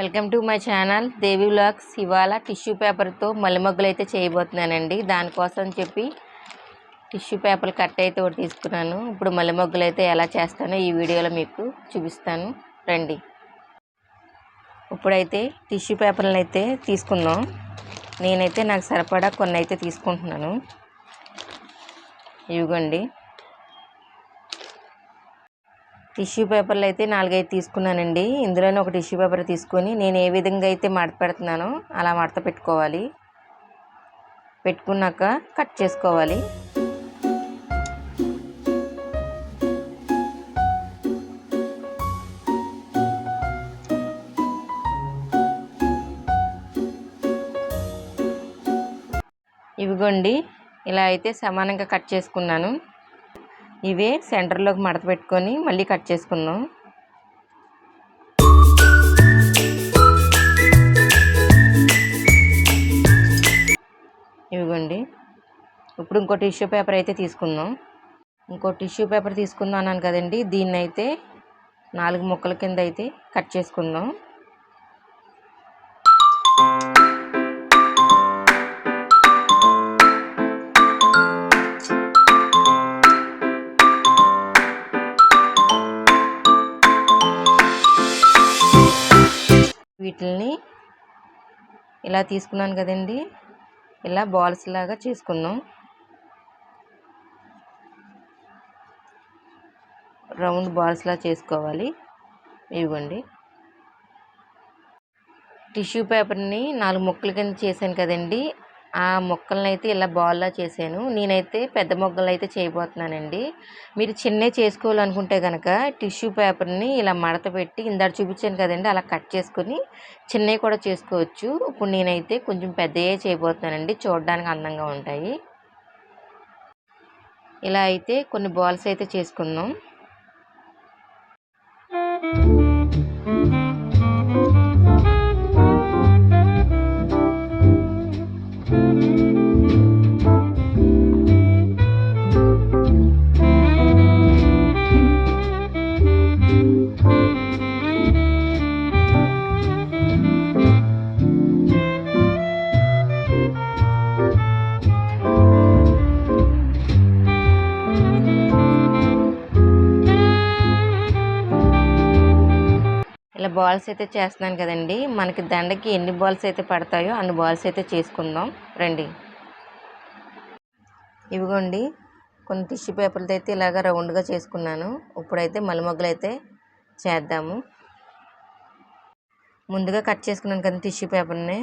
Welcome to my channel Devi vlogs. ఇవాళ tissue పేపర్తో మల్లె మొగ్గలు అయితే చేయబోతున్నానండి. దానికోసం చెప్పి టిష్యూ పేపర్ కట్ అయితే ఒకటి తీసుకున్నాను. ఇప్పుడు మల్లె మొగ్గలు అయితే ఎలా చేస్తానో ఈ వీడియోలో మీకు చూపిస్తాను రండి. ఇప్పుడైతే టిష్యూ పేపర్లు అయితే తీసుకుందాం. నేనైతే నాకు సరిపడా కొన్ని అయితే తీసుకుంటున్నాను. ఇవిగోండి, టిష్యూ పేపర్లు అయితే 4-5 తీసుకున్నానండి. ఇందులోనే ఒక టిష్యూ పేపర్ తీసుకొని నేను ఏ విధంగా అయితే మడత పెడుతున్నానో అలా మడత పెట్టుకోవాలి. పెట్టుకున్నాక కట్ చేసుకోవాలి. ఇవిగోండి, ఇలా అయితే సమానంగా కట్ చేసుకున్నాను. ఇవే సెంటర్లోకి మడత పెట్టుకొని మళ్ళీ కట్ చేసుకుందాం. ఇవిగోండి, ఇప్పుడు ఇంకో టిష్యూ పేపర్ అయితే తీసుకుందాం. ఇంకో టిష్యూ పేపర్ తీసుకుందాం అన్నాను కదండి. దీన్ని అయితే 4 ముక్కల కింద అయితే కట్ చేసుకుందాం. వీటిని ఇలా తీసుకున్నాను కదండి, ఇలా బాల్స్ లాగా చేసుకుందాం. రౌండ్ బాల్స్ లా చేసుకోవాలి. ఇవ్వండి, టిష్యూ పేపర్ని 4 ముక్కల కింద చేశాను కదండి. ఆ ముక్కలను అయితే ఇలా బాల్లా చేశాను. నేనైతే పెద్ద ముక్కలు అయితే చేయబోతున్నానండి. మీరు చిన్నవి చేసుకోవాలనుకుంటే కనుక టిష్యూ పేపర్ని ఇలా మడత పెట్టి ఇందాక చూపించాను కదండి, అలా కట్ చేసుకుని చిన్నవి కూడా చేసుకోవచ్చు. ఇప్పుడు నేనైతే కొంచెం పెద్దవే చేయబోతున్నానండి, చూడడానికి అందంగా ఉంటాయి. ఇలా అయితే కొన్ని బాల్స్ అయితే చేసుకుందాం. ఇలా బాల్స్ అయితే చేస్తున్నాను కదండి. మనకి దండకి ఎన్ని బాల్స్ అయితే పడతాయో అన్ని బాల్స్ అయితే చేసుకుందాం రండి. ఇవిగోండి, కొన్ని టిష్యూ పేపర్లతో అయితే ఇలాగ రౌండ్గా చేసుకున్నాను. ఇప్పుడైతే మల్లె మొగ్గలు అయితే చేద్దాము. ముందుగా కట్ చేసుకున్నాను కదా టిష్యూ పేపర్ని,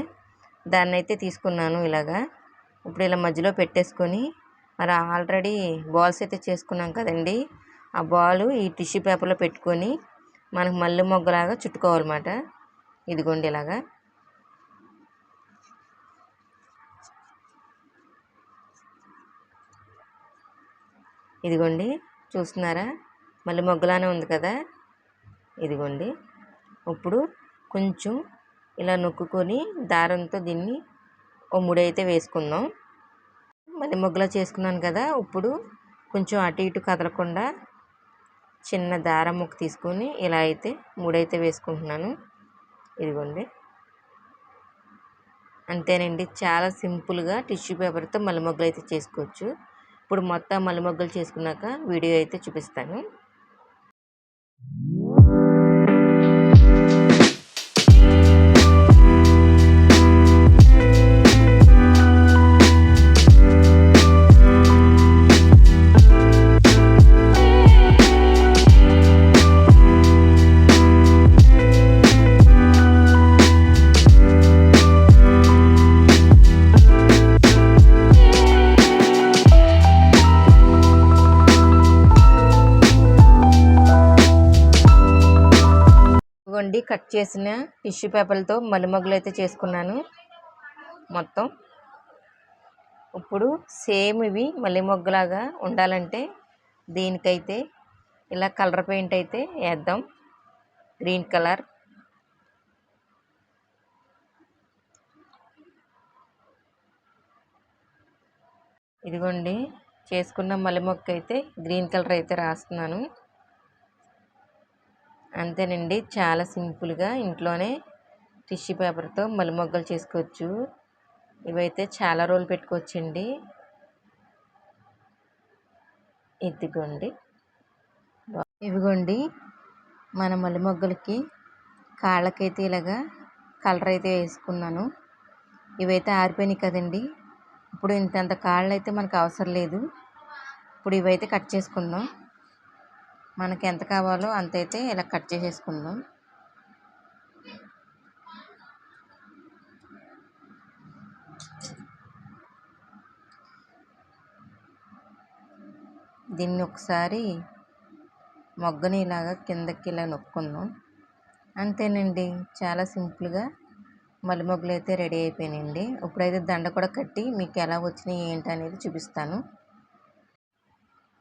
దాన్ని అయితే తీసుకున్నాను ఇలాగా. ఇప్పుడు ఇలా మధ్యలో పెట్టేసుకొని మరి ఆల్రెడీ బాల్స్ అయితే చేసుకున్నాం కదండి, ఆ బాల్ ఈ టిష్యూ పేపర్లో పెట్టుకొని మనకు మల్లె మొగ్గలాగా చుట్టుకోవాలన్నమాట. ఇదిగోండి, ఇలాగా. ఇదిగోండి, చూస్తున్నారా, మల్లె మొగ్గలానే ఉంది కదా. ఇదిగోండి, ఇప్పుడు కొంచెం ఇలా నొక్కుకొని దారంతో దీన్ని ఓ ముడైతే వేసుకుందాం. మల్లె మొగ్గలా చేసుకున్నాను కదా. ఇప్పుడు కొంచెం అటు ఇటు కదలకుండా చిన్న దారం ముక్క తీసుకొని ఇలా అయితే ముడైతే వేసుకుంటున్నాను. ఇదిగోండి, అంతేనండి, చాలా సింపుల్గా టిష్యూ పేపర్తో మల్లె మొగ్గలు అయితే చేసుకోవచ్చు. ఇప్పుడు మొత్తం మల్లె మొగ్గలు చేసుకున్నాక వీడియో అయితే చూపిస్తాను. ఇదిగోండి, కట్ చేసిన టిష్యూ పేపర్లతో మల్లె మొగ్గలు అయితే చేసుకున్నాను మొత్తం. ఇప్పుడు సేమ్ ఇవి మల్లె మొగ్గలాగా ఉండాలంటే దీనికైతే ఇలా కలర్ పెయింట్ అయితే వేద్దాం, గ్రీన్ కలర్. ఇదిగోండి, చేసుకున్న మల్లె మొక్క అయితే గ్రీన్ కలర్ అయితే రాస్తున్నాను. అంతేనండి, చాలా సింపుల్గా ఇంట్లోనే టిష్యూ పేపర్తో మల్లె మొగ్గలు చేసుకోవచ్చు. ఇవైతే చాలా రోజులు పెట్టుకోవచ్చండి. ఇదిగోండి, ఇవిగోండి మన మల్లె మొగ్గలకి కాళ్ళకైతే ఇలాగా కలర్ అయితే వేసుకున్నాను. ఇవైతే ఆరిపోయినాయి కదండి. ఇప్పుడు ఇంతంత కాళ్ళు అయితే మనకు అవసరం లేదు. ఇప్పుడు ఇవైతే కట్ చేసుకుందాం. మనకి ఎంత కావాలో అంతైతే ఇలా కట్ చేసేసుకుందాం. దీన్ని ఒకసారి మొగ్గని ఇలాగా కిందకి ఇలా నొక్కుందాం. అంతేనండి, చాలా సింపుల్గా మల్లె మొగ్గలు అయితే రెడీ అయిపోయినాయండి. ఇప్పుడైతే దండ కూడా కట్టి మీకు ఎలా వచ్చినాయి ఏంటి అనేది చూపిస్తాను.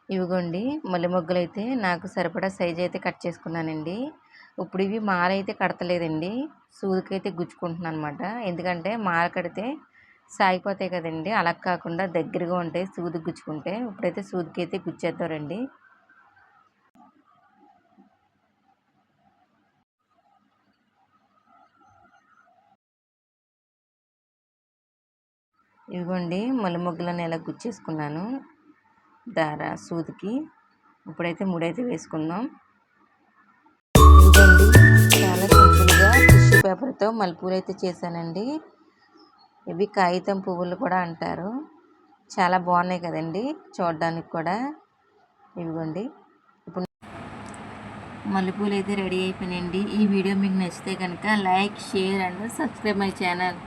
ఇవిగోండి మల్లె మొగ్గలు అయితే నాకు సరిపడా సైజ్ అయితే కట్ చేసుకున్నానండి. ఇప్పుడు ఇవి మాల అయితే కడతలేదండి, సూదికైతే గుచ్చుకుంటున్నాను అనమాట. ఎందుకంటే మాల కడితే సాగిపోతాయి కదండి, అలా కాకుండా దగ్గరగా ఉంటాయి సూది గుచ్చుకుంటే. ఇప్పుడైతే సూదికైతే గుచ్చేద్దాం రండి. ఇవిగోండి మల్లె మొగ్గలను ఎలా గుచ్చేసుకున్నాను సూదికి. ఇప్పుడైతే ముడైతే వేసుకుందాం. ఇదిగోండి, చాలా సింపుల్గా టిష్యూ పేపర్తో మల్లెపూలు అయితే చేశానండి. ఇవి కాగితం పువ్వులు కూడా అంటారు. చాలా బాగున్నాయి కదండి చూడడానికి కూడా. ఇదిగోండి, ఇప్పుడు మల్లెపూలు అయితే రెడీ అయిపోయినాయండి. ఈ వీడియో మీకు నచ్చితే కనుక like, share and subscribe my channel.